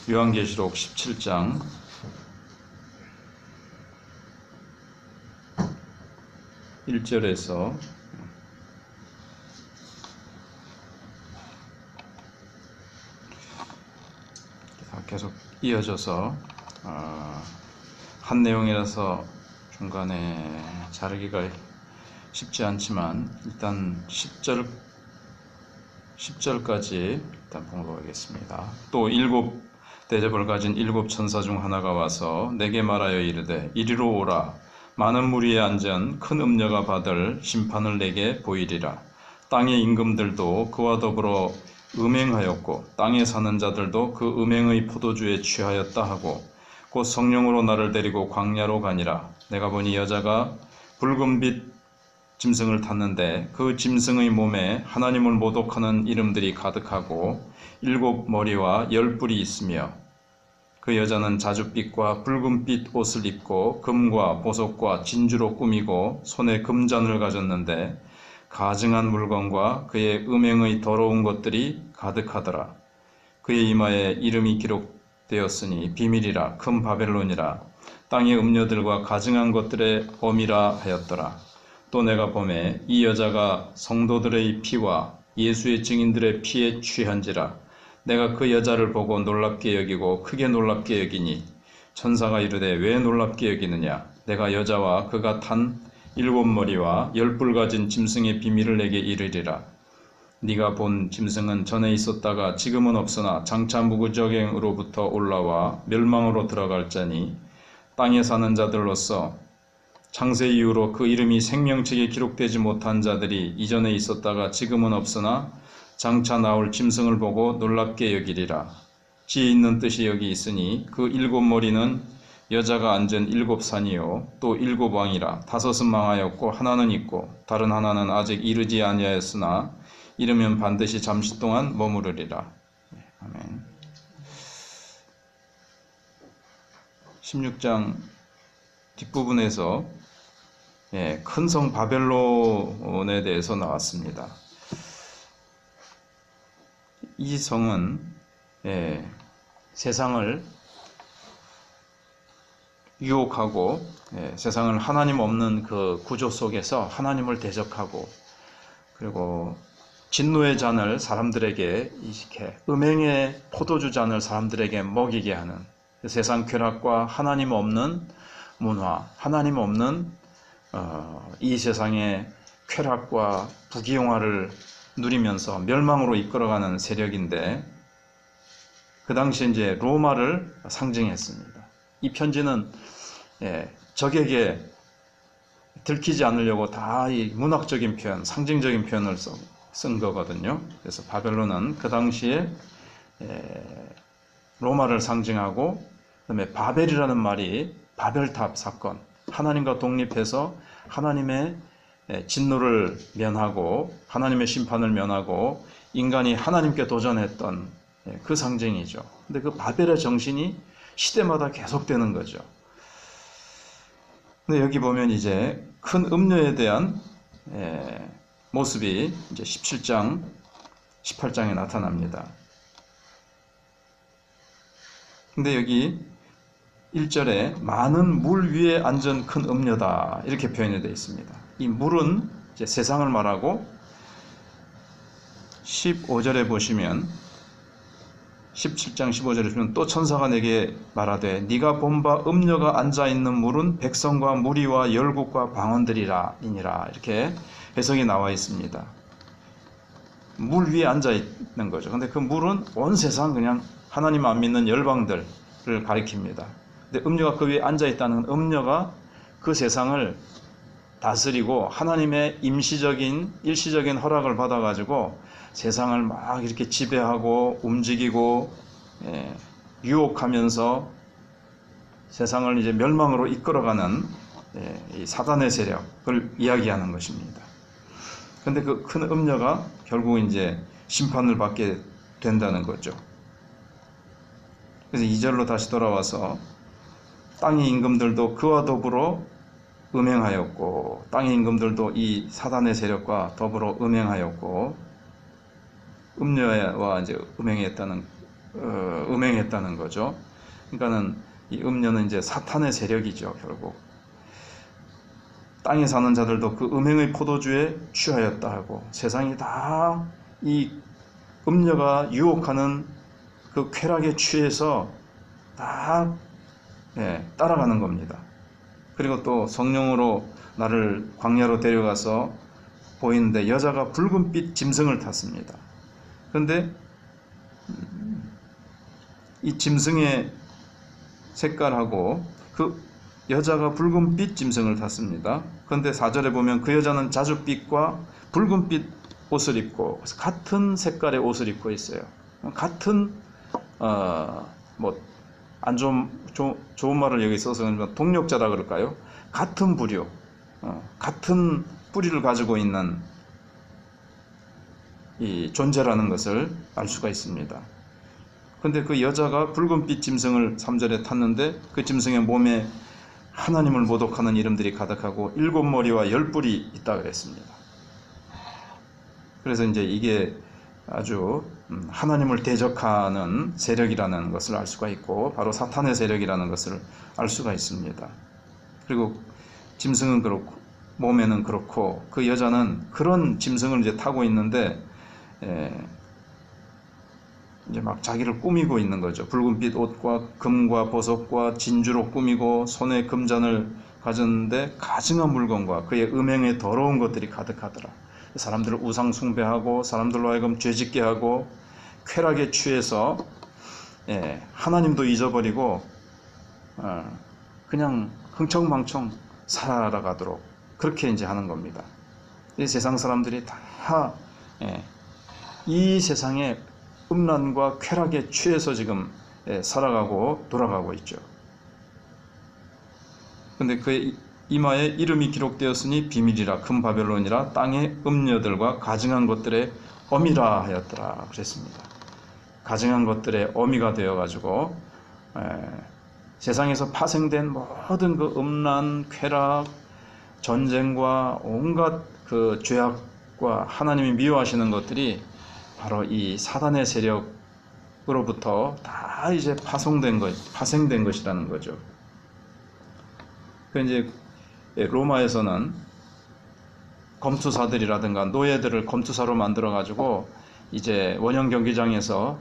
요한계시록 17장 1절에서 계속 이어져서 한 내용이라서 중간에 자르기가 쉽지 않지만 일단 10절까지 일단 봉독하겠습니다. 또 일곱 대접을 가진 일곱 천사 중 하나가 와서 내게 말하여 이르되 이리로 오라. 많은 무리에 앉은 큰 음녀가 받을 심판을 내게 보이리라. 땅의 임금들도 그와 더불어 음행하였고 땅에 사는 자들도 그 음행의 포도주에 취하였다 하고 곧 성령으로 나를 데리고 광야로 가니라. 내가 보니 여자가 붉은빛 짐승을 탔는데 그 짐승의 몸에 하나님을 모독하는 이름들이 가득하고 일곱 머리와 열 뿔이 있으며 그 여자는 자줏빛과 붉은빛 옷을 입고 금과 보석과 진주로 꾸미고 손에 금잔을 가졌는데 가증한 물건과 그의 음행의 더러운 것들이 가득하더라. 그의 이마에 이름이 기록되었으니 비밀이라 큰 바벨론이라 땅의 음녀들과 가증한 것들의 엄이라 하였더라. 또 내가 보매 이 여자가 성도들의 피와 예수의 증인들의 피에 취한지라. 내가 그 여자를 보고 놀랍게 여기고 크게 놀랍게 여기니 천사가 이르되 왜 놀랍게 여기느냐. 내가 여자와 그가 탄 일곱 머리와 열 뿔 가진 짐승의 비밀을 내게 이르리라. 네가 본 짐승은 전에 있었다가 지금은 없으나 장차 무구저갱으로부터 올라와 멸망으로 들어갈 자니 땅에 사는 자들로서 창세 이후로 그 이름이 생명책에 기록되지 못한 자들이 이전에 있었다가 지금은 없으나 장차 나올 짐승을 보고 놀랍게 여기리라. 지혜 있는 뜻이 여기 있으니 그 일곱 머리는 여자가 앉은 일곱 산이요 또 일곱 왕이라. 다섯은 망하였고 하나는 있고 다른 하나는 아직 이르지 아니하였으나 이르면 반드시 잠시 동안 머무르리라. 아멘. 16장 뒷부분에서 큰 성 바벨론에 대해서 나왔습니다. 이 성은 세상을 유혹하고 세상을 하나님 없는 그 구조 속에서 하나님을 대적하고 그리고 진노의 잔을 사람들에게 이렇게 음행의 포도주 잔을 사람들에게 먹이게 하는 세상 쾌락과 하나님 없는 문화, 하나님 없는 이 세상의 쾌락과 부귀영화를 누리면서 멸망으로 이끌어가는 세력인데 그 당시에 이제 로마를 상징했습니다. 이 편지는 적에게 들키지 않으려고 다 이 문학적인 표현, 상징적인 표현을 쓴 거거든요. 그래서 바벨론은 그 당시에 로마를 상징하고 그다음에 바벨이라는 말이 바벨탑 사건, 하나님과 독립해서 하나님의 진노를 면하고 하나님의 심판을 면하고 인간이 하나님께 도전했던 그 상징이죠. 근데 그 바벨의 정신이 시대마다 계속되는 거죠. 근데 여기 보면 이제 큰 음녀에 대한 모습이 이제 17장, 18장에 나타납니다. 근데 여기 1절에 많은 물 위에 앉은 큰 음녀다 이렇게 표현이 되어 있습니다. 이 물은 이제 세상을 말하고 15절에 보시면 17장 15절에 보시면 또 천사가 내게 말하되 네가 본 바 음녀가 앉아있는 물은 백성과 무리와 열국과 방언들이라 이니라 이렇게 해석이 나와 있습니다. 물 위에 앉아있는 거죠. 근데 그 물은 온 세상 그냥 하나님 안 믿는 열방들을 가리킵니다. 근데 음녀가 그 위에 앉아있다는 음녀가 그 세상을 다스리고 하나님의 임시적인 일시적인 허락을 받아가지고 세상을 막 이렇게 지배하고 움직이고 유혹하면서 세상을 이제 멸망으로 이끌어가는 이 사단의 세력을 이야기하는 것입니다. 그런데 그 큰 음녀가 결국 이제 심판을 받게 된다는 거죠. 그래서 2절로 다시 돌아와서 땅의 임금들도 그와 더불어 음행하였고 땅의 임금들도 이 사단의 세력과 더불어 음행하였고 음녀와 이제 음행했다는 음행했다는 거죠. 그러니까는 이 음녀는 이제 사탄의 세력이죠. 결국 땅에 사는 자들도 그 음행의 포도주에 취하였다 하고 세상이 다 이 음녀가 유혹하는 그 쾌락에 취해서 다 따라가는 겁니다. 그리고 또 성령으로 나를 광야로 데려가서 보이는데 여자가 붉은빛 짐승을 탔습니다. 그런데 이 짐승의 색깔하고 그 여자가 붉은빛 짐승을 탔습니다. 그런데 4절에 보면 그 여자는 자줏빛과 붉은빛 옷을 입고 같은 색깔의 옷을 입고 있어요. 같은 안 좋은 말을 여기 써서 동력자라 그럴까요? 같은 부류, 같은 뿌리를 가지고 있는 이 존재라는 것을 알 수가 있습니다. 그런데 그 여자가 붉은빛 짐승을 3절에 탔는데 그 짐승의 몸에 하나님을 모독하는 이름들이 가득하고 7머리와 10뿔이 있다 그랬습니다. 그래서 이제 이게 아주 하나님을 대적하는 세력이라는 것을 알 수가 있고 바로 사탄의 세력이라는 것을 알 수가 있습니다. 그리고 짐승은 그렇고 몸에는 그렇고 그 여자는 그런 짐승을 이제 타고 있는데 이제 막 자기를 꾸미고 있는 거죠. 붉은빛 옷과 금과 보석과 진주로 꾸미고 손에 금잔을 가졌는데 가증한 물건과 그의 음행에 더러운 것들이 가득하더라. 사람들을 우상 숭배하고 사람들로 하여금 죄짓게 하고 쾌락에 취해서 하나님도 잊어버리고 그냥 흥청망청 살아가도록 그렇게 이제 하는 겁니다. 이 세상 사람들이 다 이 세상의 음란과 쾌락에 취해서 지금 살아가고 돌아가고 있죠. 그런데 그의 이마에 이름이 기록되었으니 비밀이라 큰 바벨론이라 땅의 음녀들과 가증한 것들의 어미라 하였더라 그랬습니다. 가증한 것들의 어미가 되어가지고 세상에서 파생된 모든 그 음란, 쾌락, 전쟁과 온갖 그 죄악과 하나님이 미워하시는 것들이 바로 이 사단의 세력으로부터 다 이제 파생된 것이라는 거죠. 그 이제 로마에서는 검투사들이라든가 노예들을 검투사로 만들어 가지고 이제 원형 경기장에서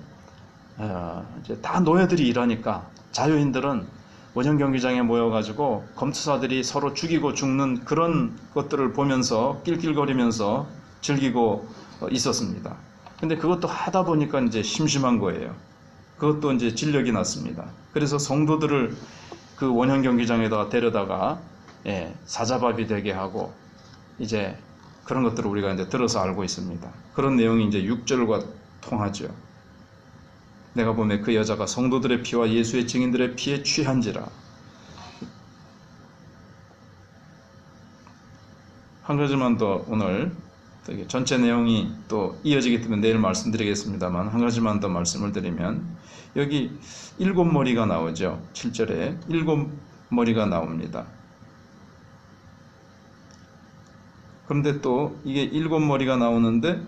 이제 다 노예들이 일하니까 자유인들은 원형 경기장에 모여 가지고 검투사들이 서로 죽이고 죽는 그런 것들을 보면서 낄낄거리면서 즐기고 있었습니다. 근데 그것도 하다 보니까 이제 심심한 거예요. 그것도 이제 진력이 났습니다. 그래서 성도들을 그 원형 경기장에다가 데려다가 사자밥이 되게 하고 이제 그런 것들을 우리가 이제 들어서 알고 있습니다. 그런 내용이 이제 6절과 통하죠. 내가 보면 그 여자가 성도들의 피와 예수의 증인들의 피에 취한지라. 한 가지만 더 오늘 전체 내용이 또 이어지기 때문에 내일 말씀드리겠습니다만 한 가지만 더 말씀을 드리면 여기 7머리가 나오죠. 7절에 7머리가 나옵니다. 그런데 또 이게 7머리가 나오는데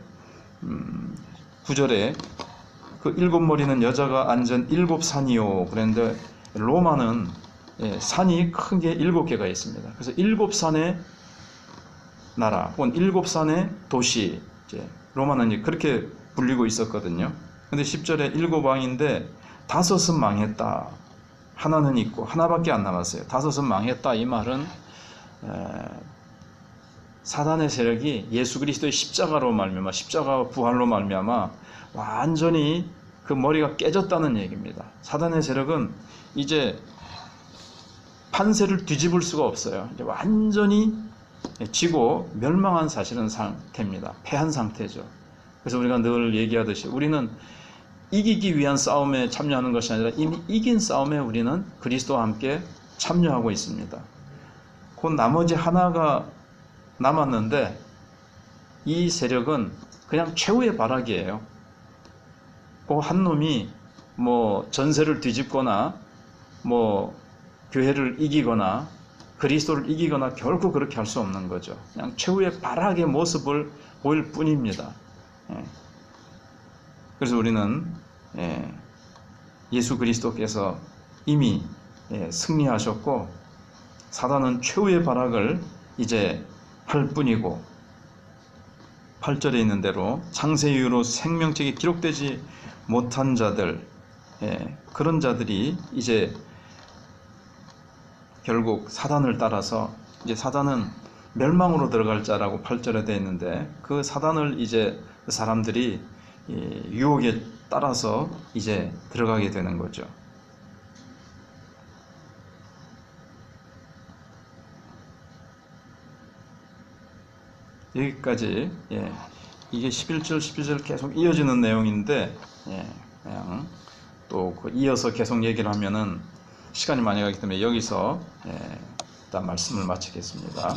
9절에 그 7머리는 여자가 앉은 7산이요 그랬는데 로마는 산이 큰 게 7개가 있습니다. 그래서 7산의 나라 혹은 7산의 도시 이제 로마는 이제 그렇게 불리고 있었거든요. 근데 10절에 7왕인데 5은 망했다. 하나는 있고 하나밖에 안 남았어요. 5은 망했다. 이 말은 사단의 세력이 예수 그리스도의 십자가로 말미암아 십자가 부활로 말미암아 완전히 그 머리가 깨졌다는 얘기입니다. 사단의 세력은 이제 판세를 뒤집을 수가 없어요. 이제 완전히 지고 멸망한 사실은 상태입니다. 패한 상태죠. 그래서 우리가 늘 얘기하듯이 우리는 이기기 위한 싸움에 참여하는 것이 아니라 이미 이긴 싸움에 우리는 그리스도와 함께 참여하고 있습니다. 그 나머지 하나가 남았는데 이 세력은 그냥 최후의 발악이에요. 그 한 놈이 뭐 전세를 뒤집거나 뭐 교회를 이기거나 그리스도를 이기거나 결코 그렇게 할 수 없는 거죠. 그냥 최후의 발악의 모습을 보일 뿐입니다. 그래서 우리는 예수 그리스도께서 이미 승리하셨고 사단은 최후의 발악을 이제 할 뿐이고 8절에 있는 대로 창세 이후로 생명책에 기록되지 못한 자들, 그런 자들이 이제 결국 사단을 따라서 이제 사단은 멸망으로 들어갈 자라고 8절에 되어 있는데 그 사단을 이제 그 사람들이 유혹에 따라서 이제 들어가게 되는 거죠. 여기까지 이게 11절 12절 계속 이어지는 내용인데 그냥 또 그 이어서 계속 얘기를 하면은 시간이 많이 가기 때문에 여기서 일단 말씀을 마치겠습니다.